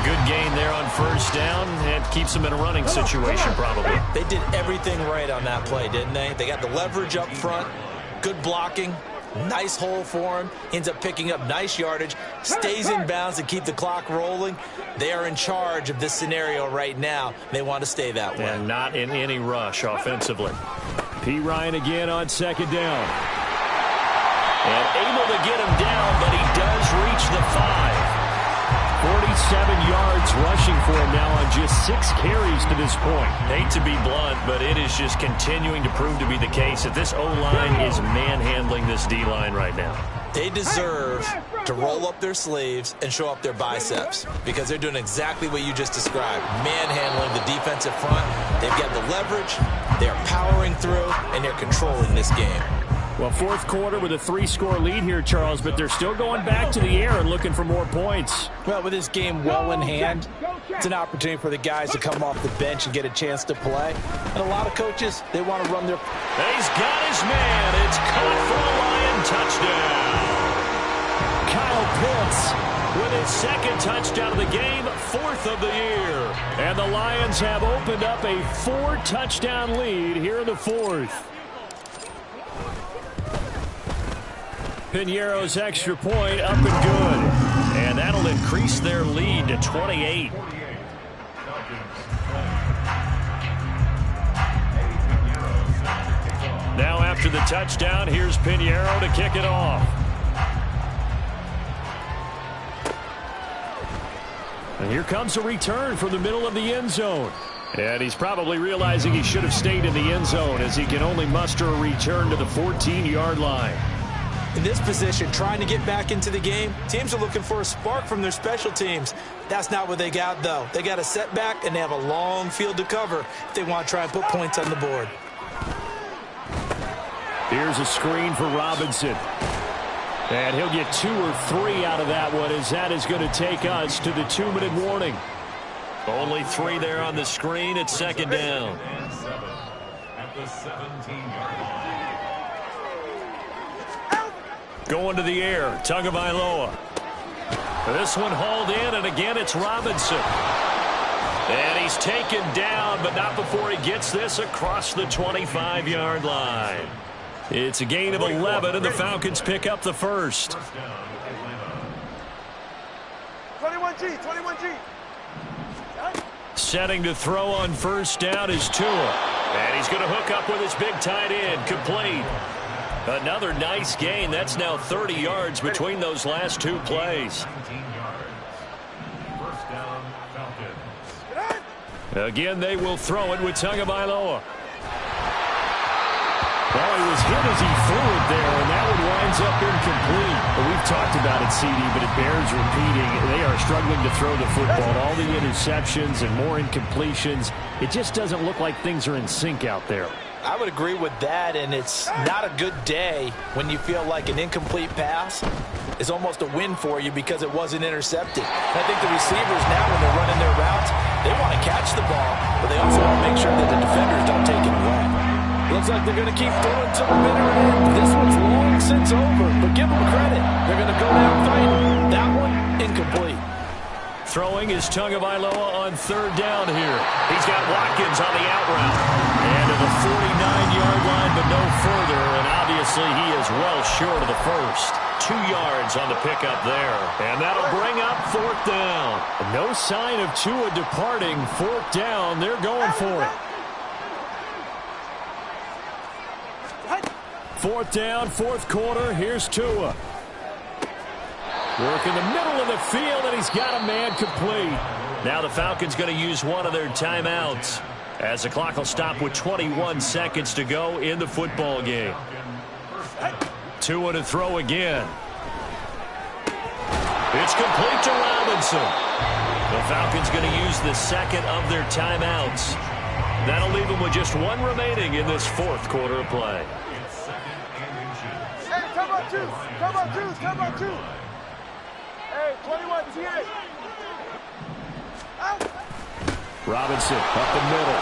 Good gain there on 1st down, and keeps him in a running situation probably. They did everything right on that play, didn't they? They got the leverage up front, good blocking, nice hole for him, ends up picking up nice yardage, stays in bounds to keep the clock rolling. They are in charge of this scenario right now. They want to stay that way. And not in any rush offensively. P. Ryan again on 2nd down. And able to get him down, but he does reach the 5. 47 yards rushing for him now on just 6 carries to this point. Hate to be blunt, but it is just continuing to prove to be the case that this O-line is manhandling this D-line right now. They deserve to roll up their sleeves and show up their biceps because they're doing exactly what you just described, manhandling the defensive front. They've got the leverage, they're powering through, and they're controlling this game. Well, 4th quarter with a 3-score lead here, Charles, but they're still going back to the air and looking for more points. Well, with this game well in hand, it's an opportunity for the guys to come off the bench and get a chance to play. And a lot of coaches, they want to run their... And he's got his man. It's caught for a Lion touchdown. Kyle Pitts with his 2nd touchdown of the game, 4th of the year. And the Lions have opened up a 4-touchdown lead here in the 4th. Pinheiro's extra point up and good. And that'll increase their lead to 28. Now after the touchdown, here's Pinheiro to kick it off. And here comes a return from the middle of the end zone. And he's probably realizing he should have stayed in the end zone as he can only muster a return to the 14-yard line. In this position, trying to get back into the game, teams are looking for a spark from their special teams. That's not what they got, though. They got a setback, and they have a long field to cover if they want to try and put points on the board. Here's a screen for Robinson. And he'll get 2 or 3 out of that one, as that is going to take us to the 2-minute warning. Only 3 there on the screen. It's second down. At the 17-yard line. Going to the air, Tagovailoa. This one hauled in, and again it's Robinson. And he's taken down, but not before he gets this across the 25-yard line. It's a gain of 11, and the Falcons pick up the first. 21G, 21G. Setting to throw on first down is Tua. And he's going to hook up with his big tight end, complete. Another nice gain. That's now 30 yards between those last 2 plays. First down, Falcons. Again, they will throw it with Tagovailoa. Well, he was hit as he threw it there, and that one winds up incomplete. But we've talked about it, CD, but it bears repeating. They are struggling to throw the football. All the interceptions and more incompletions. It just doesn't look like things are in sync out there. I would agree with that, and it's not a good day when you feel like an incomplete pass is almost a win for you because it wasn't intercepted. And I think the receivers now, when they're running their routes, they want to catch the ball, but they also want to make sure that the defenders don't take it away. Looks like they're going to keep throwing to the bitter end. This one's long since over, but give them credit. They're going to go down fighting. That one, incomplete. Throwing is Tagovailoa on third down here. He's got Watkins on the out route. And to the 49-yard line, but no further. And obviously he is well short of the first. 2 yards on the pickup there. And that'll bring up fourth down. No sign of Tua departing. Fourth down. They're going for it. Fourth down, fourth quarter. Here's Tua. Work in the middle of the field, and he's got a man complete. Now the Falcons going to use one of their timeouts as the clock will stop with 21 seconds to go in the football game. Tua to throw again. It's complete to Robinson. The Falcons going to use the second of their timeouts. That'll leave them with just 1 remaining in this fourth quarter of play. Hey, come on, 2. Come on, 2. Come on, 2. Hey, 21 TA. Robinson up the middle.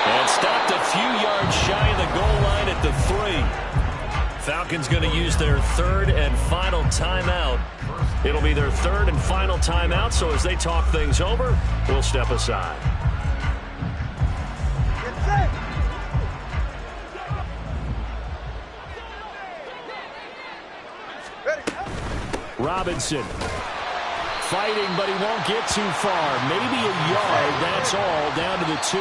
And stopped a few yards shy of the goal line at the 3. Falcons going to use their third and final timeout. It'll be their third and final timeout, so as they talk things over, we'll step aside. Get set. Robinson fighting, but he won't get too far. Maybe a yard, that's all, down to the 2.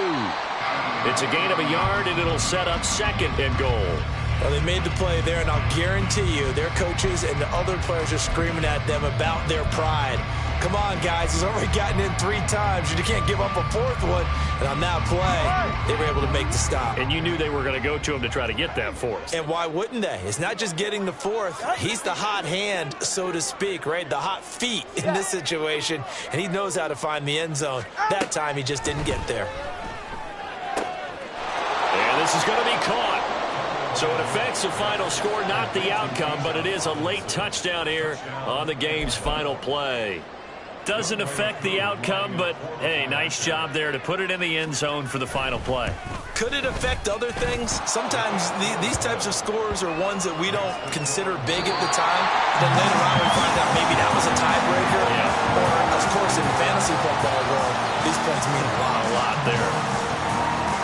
It's a gain of a yard, and it'll set up second and goal. Well, they made the play there, and I'll guarantee you their coaches and the other players are screaming at them about their pride. Come on, guys. He's already gotten in 3 times. You can't give up a 4th one. And on that play, they were able to make the stop. And you knew they were going to go to him to try to get that 4th. And why wouldn't they? It's not just getting the 4th. He's the hot hand, so to speak, right? The hot feet in this situation. And he knows how to find the end zone. That time, he just didn't get there. And this is going to be caught. So it affects the final score, not the outcome, but it is a late touchdown here on the game's final play. Doesn't affect the outcome, but, hey, nice job there to put it in the end zone for the final play. Could it affect other things? Sometimes these types of scores are ones that we don't consider big at the time. Then later on we find out maybe that was a tiebreaker. Yeah. Or, of course, in the fantasy football world, these points mean a lot. A lot there.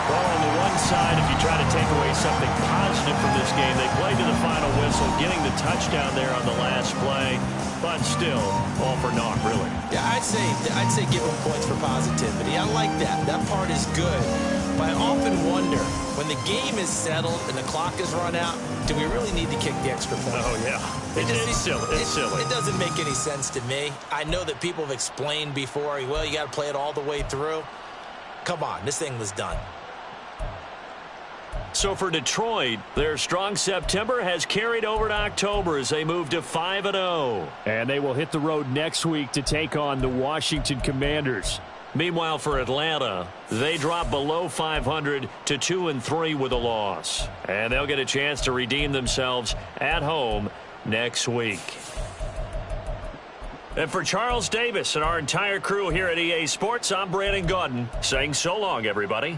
Well, on the one side, if you try to take away something positive from this game, they played to the final whistle, getting the touchdown there on the last play, but still, all for naught, really. Yeah, I'd say give them points for positivity. I like that. That part is good. But I often wonder, when the game is settled and the clock is run out, do we really need to kick the extra point? Oh, yeah. It's silly. It's silly. It doesn't make any sense to me. I know that people have explained before, well, you got to play it all the way through. Come on, this thing was done. So for Detroit, their strong September has carried over to October as they move to 5-0. And they will hit the road next week to take on the Washington Commanders. Meanwhile, for Atlanta, they drop below 500 to 2-3 with a loss. And they'll get a chance to redeem themselves at home next week. And for Charles Davis and our entire crew here at EA Sports, I'm Brandon Gaudin saying so long, everybody.